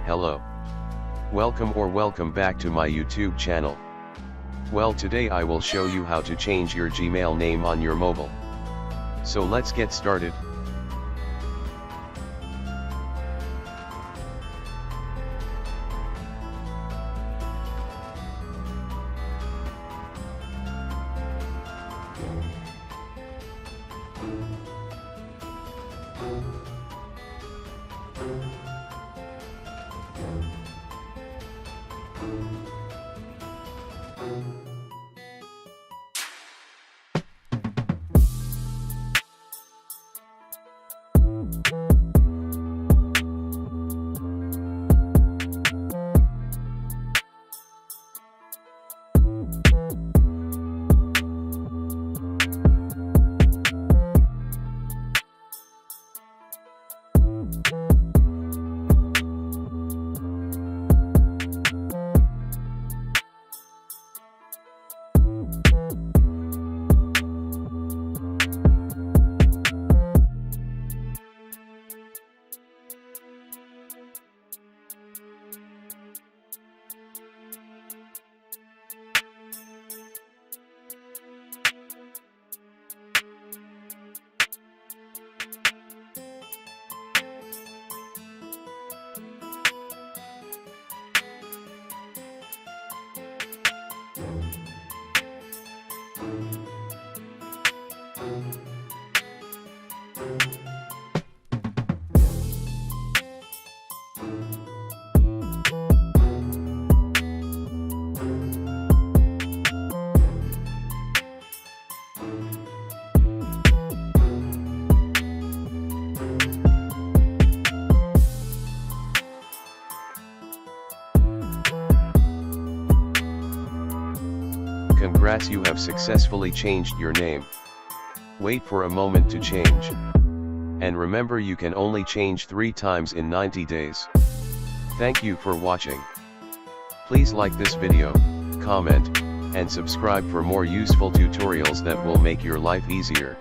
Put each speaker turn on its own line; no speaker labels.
Hello. Welcome back to my YouTube channel. Well, today I will show you how to change your Gmail name on your mobile. So let's get started. Congrats, you have successfully changed your name. Wait for a moment to change. And remember, you can only change 3 times in 90 days. Thank you for watching. Please like this video, comment, and subscribe for more useful tutorials that will make your life easier.